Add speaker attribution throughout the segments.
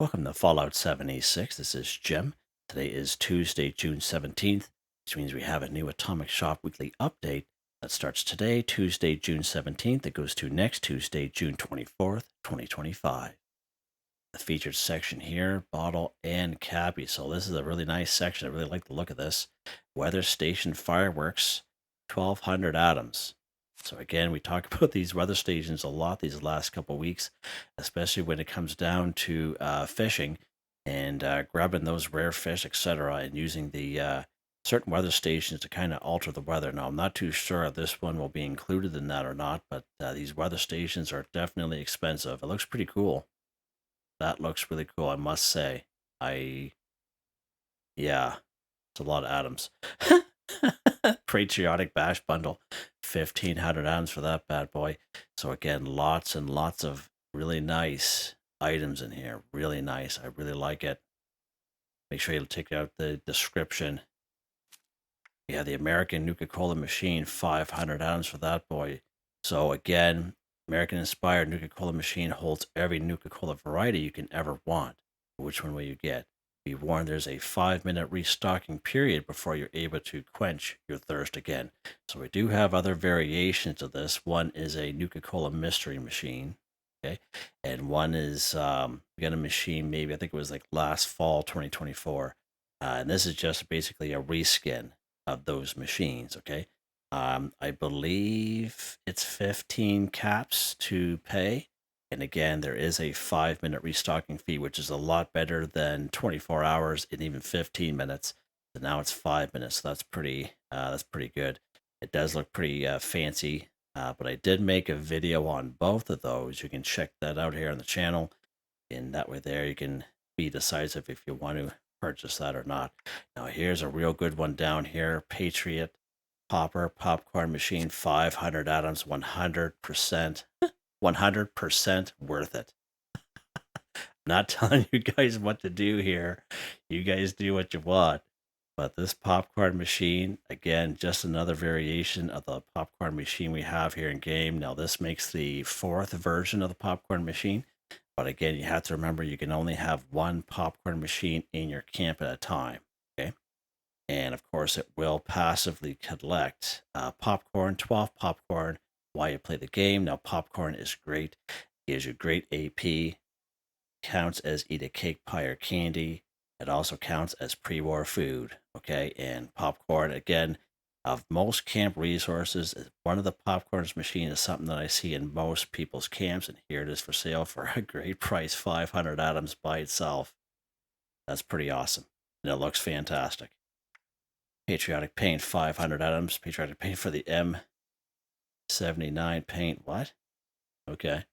Speaker 1: Welcome to Fallout 76. This is Jim. Today is Tuesday, June 17th, which means we have a new Atomic Shop weekly update that starts today, Tuesday, June 17th. It goes to next Tuesday, June 24th, 2025. The featured section here, bottle and Cappy. So this is a really nice section. I really like the look of this. Weather station fireworks, 1,200 atoms. So again, we talk about these weather stations a lot these last couple weeks, especially when it comes down to fishing and grabbing those rare fish, etc., and using the certain weather stations to kind of alter the weather. Now, I'm not too sure if this one will be included in that or not, but these weather stations are definitely expensive. It looks pretty cool. That looks really cool, I must say. Yeah, it's a lot of atoms. Patriotic bash bundle, 1,500 atoms for that bad boy. So again, lots and lots of really nice items in here. Really nice. I really like it. Make sure you take out the description. We have the American Nuka-Cola machine, 500 atoms for that boy. So again, American-inspired Nuka-Cola machine holds every Nuka-Cola variety you can ever want. Which one will you get? Be warned, there's a 5-minute restocking period before you're able to quench your thirst again. So we do have other variations of this. One is a Nuka-Cola mystery machine, okay, and one is we got a machine. Maybe I think it was like last fall, 2024, and this is just basically a reskin of those machines. Okay, I believe it's 15 caps to pay. And again, there is a 5-minute restocking fee, which is a lot better than 24 hours and even 15 minutes. So now it's 5 minutes. So that's pretty good. It does look pretty fancy, but I did make a video on both of those. You can check that out here on the channel, and that way there you can be decisive if you want to purchase that or not. Now here's a real good one down here: Patriot Popper Popcorn Machine, 500 atoms, 100%. 100% worth it. Not telling you guys what to do here. You guys do what you want. But this popcorn machine, again, just another variation of the popcorn machine we have here in game. Now, this makes the 4th version of the popcorn machine. But again, you have to remember you can only have one popcorn machine in your camp at a time. Okay. And of course, it will passively collect popcorn, 12 popcorn, while you play the game. Now, popcorn is great. It gives you great AP. Counts as eat a cake, pie, or candy. It also counts as pre-war food. Okay, and popcorn, again, of most camp resources, one of the popcorns machine is something that I see in most people's camps, and here it is for sale for a great price, 500 atoms by itself. That's pretty awesome, and it looks fantastic. Patriotic paint, 500 atoms. Patriotic paint for the M79 paint. What? Okay.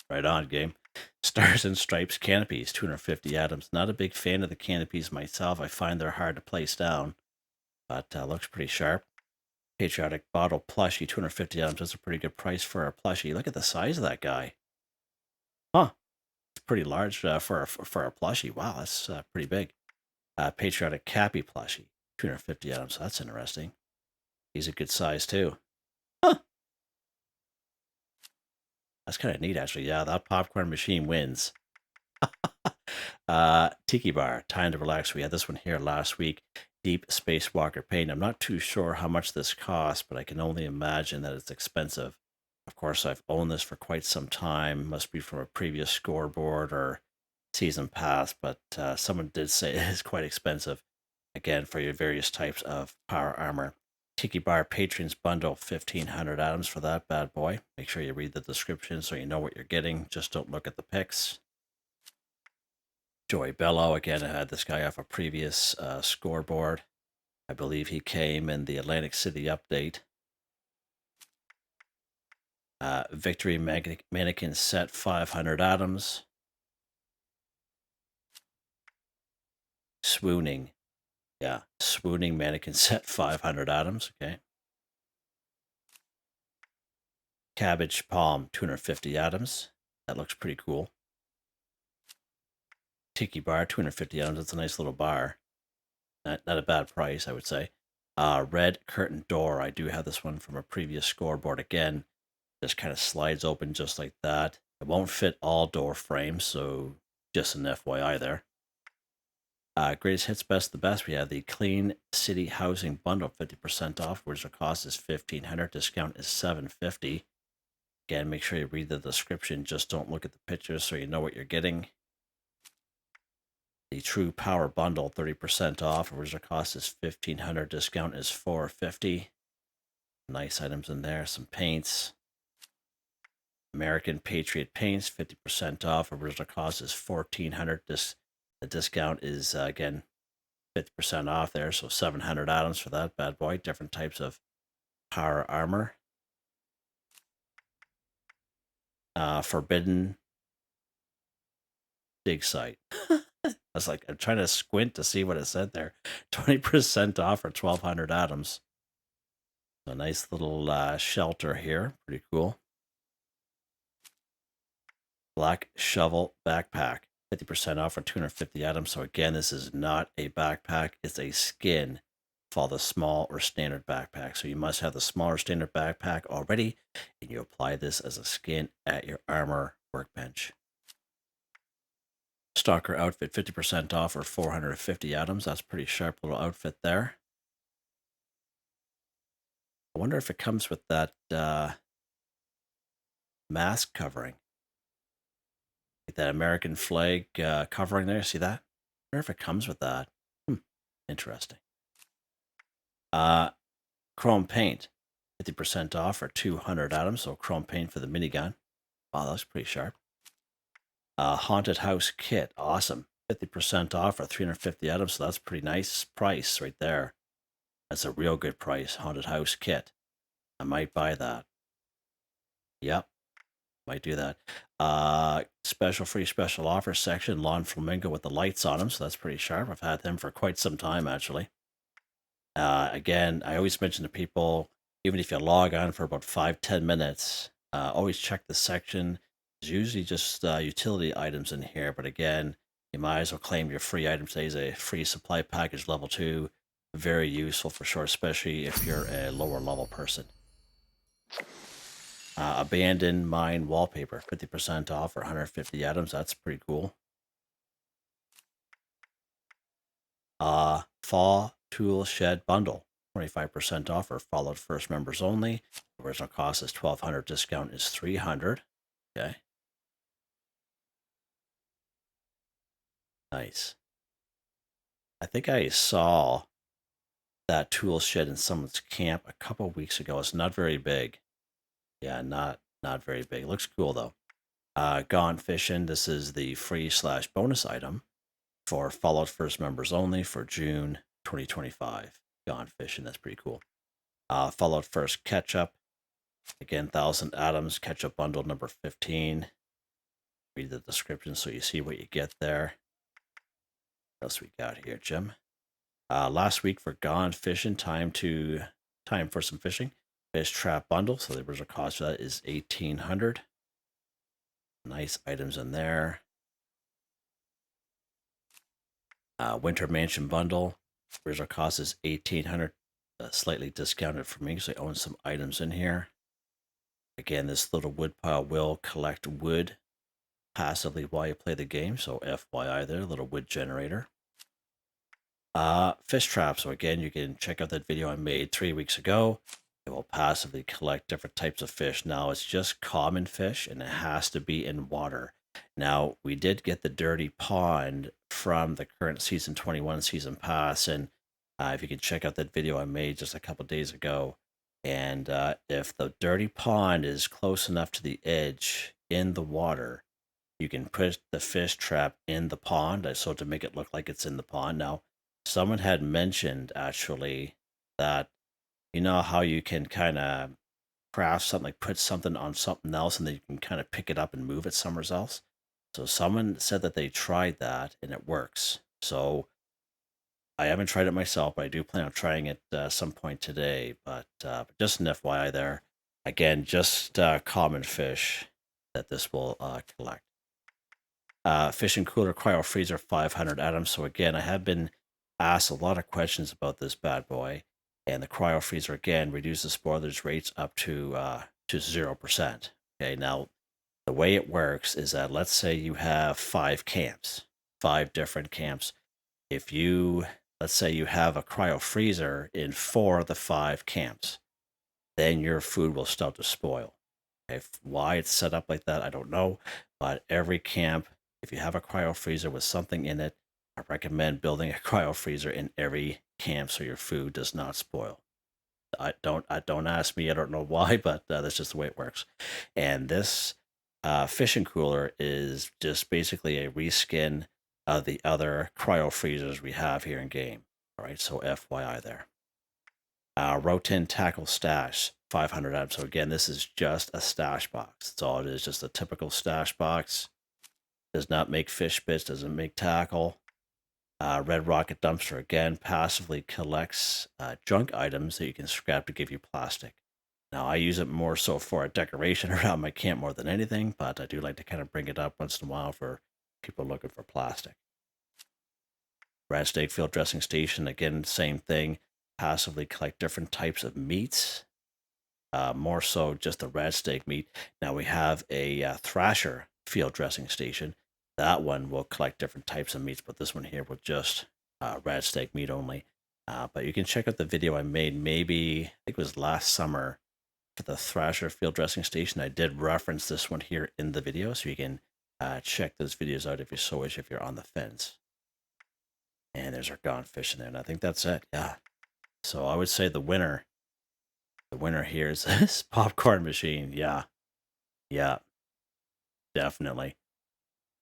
Speaker 1: Right on, game. Stars and Stripes Canopies, 250 atoms. Not a big fan of the Canopies myself. I find they're hard to place down, but looks pretty sharp. Patriotic Bottle Plushie, 250 atoms. That's a pretty good price for a plushie. Look at the size of that guy. Huh. It's pretty large for a plushie. Wow, that's pretty big. Patriotic Cappy plushie, 250 atoms. That's interesting. He's a good size too. Huh. That's kind of neat, actually. Yeah, that popcorn machine wins. Tiki Bar, Time to Relax. We had this one here last week. Deep Spacewalker paint. I'm not too sure how much this costs, but I can only imagine that it's expensive. Of course, I've owned this for quite some time. Must be from a previous scoreboard or season pass, but someone did say it is quite expensive. Again, for your various types of power armor. Tiki Bar Patrons Bundle, 1,500 atoms for that bad boy. Make sure you read the description so you know what you're getting. Just don't look at the pics. Joey Bello, again, I had this guy off a previous scoreboard. I believe he came in the Atlantic City update. Victory Mannequin Set, 500 atoms. Swooning. Yeah, Swooning Mannequin Set, 500 atoms. Okay. Cabbage Palm, 250 atoms. That looks pretty cool. Tiki Bar, 250 atoms. That's a nice little bar. Not a bad price, I would say. Red Curtain Door. I do have this one from a previous scoreboard. Again, just kind of slides open just like that. It won't fit all door frames, so just an FYI there. Greatest hits, best the best. We have the Clean City Housing Bundle, 50% off. Original cost is $1,500. Discount is $750. Again, make sure you read the description. Just don't look at the pictures so you know what you're getting. The True Power Bundle, 30% off. Original cost is $1,500. Discount is $450. Nice items in there. Some paints. American Patriot paints, 50% off. Original cost is $1,400. The discount is, again, 50% off there, so 700 items for that bad boy. Different types of power armor. Forbidden Digsite. I was like, I'm trying to squint to see what it said there. 20% off for 1,200 atoms. A nice little shelter here. Pretty cool. Black Shovel Backpack. 50% off for 250 items. So again, this is not a backpack. It's a skin for the small or standard backpack. So you must have the smaller standard backpack already, and you apply this as a skin at your armor workbench. Stalker outfit, 50% off for 450 items. That's a pretty sharp little outfit there. I wonder if it comes with that mask covering. Like that American flag covering there. See that? I wonder if it comes with that. Interesting. Chrome paint, 50% off for 200 items. So chrome paint for the minigun. Wow, that looks pretty sharp. Haunted house kit, awesome. 50% off for 350 items. So that's a pretty nice price right there. That's a real good price. Haunted house kit. I might buy that. Yep. Might do that. Special offer section, Lawn Flamingo with the lights on them. So that's pretty sharp. I've had them for quite some time, actually. Again, I always mention to people, even if you log on for about 5-10 minutes, always check the section. There's usually just utility items in here, but again, you might as well claim your free item. Today's a free supply package level 2. Very useful for sure, especially if you're a lower level person. Abandoned Mine Wallpaper, 50% off for 150 items. That's pretty cool. Fall Tool Shed Bundle, 25% off for followed first members only. Original cost is $1,200. Discount is $300. Okay. Nice. I think I saw that tool shed in someone's camp a couple weeks ago. It's not very big. Yeah, not very big. Looks cool though. Gone Fishing. This is the free/bonus item for followed first members only for June 2025. Gone Fishing. That's pretty cool. Followed first ketchup. Again, 1,000 atoms ketchup bundle number 15. Read the description so you see what you get there. What else we got here, Jim? Last week for Gone Fishing, time for some fishing. Fish trap bundle. So the original cost for that is $1,800. Nice items in there. Winter Mansion bundle. Original cost is $1,800. Slightly discounted for me because I own some items in here. Again, this little wood pile will collect wood passively while you play the game. So FYI there, little wood generator. Fish trap. So again, you can check out that video I made 3 weeks ago. It will passively collect different types of fish. Now it's just common fish and it has to be in water. Now we did get the dirty pond from the current season 21 season pass, and if you can check out that video I made just a couple days ago, and if the dirty pond is close enough to the edge in the water, you can put the fish trap in the pond, so to make it look like it's in the pond. Now, someone had mentioned actually that, you know how you can kind of craft something, like put something on something else and then you can kind of pick it up and move it somewhere else. So someone said that they tried that and it works. So I haven't tried it myself, but I do plan on trying it some point today. But just an FYI there. Again, just common fish that this will collect. Fishing cooler cryo freezer, 500 atoms. So again, I have been asked a lot of questions about this bad boy. And the cryo freezer, again, reduces spoilage rates up to 0%. Okay, now The way it works is that, let's say you have 5 camps, 5 different camps. If you, let's say you have a cryo freezer in 4 of the 5 camps, then your food will start to spoil. Why it's set up like that, I don't know. But every camp, if you have a cryo freezer with something in it, I recommend building a cryo freezer in every camp so your food does not spoil. I don't ask me. I don't know why, but that's just the way it works. And this fishing cooler is just basically a reskin of the other cryo freezers we have here in game. All right, so FYI there. Rotin Tackle Stash, 500 items. So again, this is just a stash box. That's all it is, just a typical stash box. Does not make fish bits, doesn't make tackle. Red Rocket Dumpster, again, passively collects junk items that you can scrap to give you plastic. Now, I use it more so for a decoration around my camp more than anything, but I do like to kind of bring it up once in a while for people looking for plastic. Red Steak Field Dressing Station, again, same thing. Passively collect different types of meats. More so just the red steak meat. Now, we have a Thrasher Field Dressing Station. That one will collect different types of meats, but this one here will just red steak meat only. But you can check out the video I made, maybe, I think it was last summer, for the Thrasher Field Dressing Station. I did reference this one here in the video, so you can check those videos out if you so wish, if you're on the fence. And there's our gone fish in there, and I think that's it, yeah. So I would say the winner here is this popcorn machine, yeah. Yeah, definitely.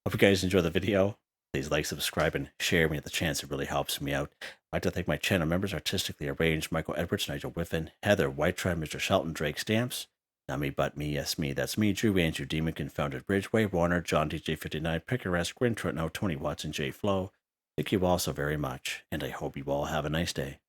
Speaker 1: Hope you guys enjoy the video. Please like, subscribe, and share when you have the chance. It really helps me out. I'd like to thank my channel members, Artistically Arranged, Michael Edwards, Nigel Wiffen, Heather, Whitetribe, Mr. Shelton, Drake Stamps, NotMeButMeYesMe, that's me, Drew, Andrew, Demon, Confoundedbridge, Way Warner, John DJ59, Picquerist, Grin, Trotno, Tony Watson, J Flow. Thank you all so very much, and I hope you all have a nice day.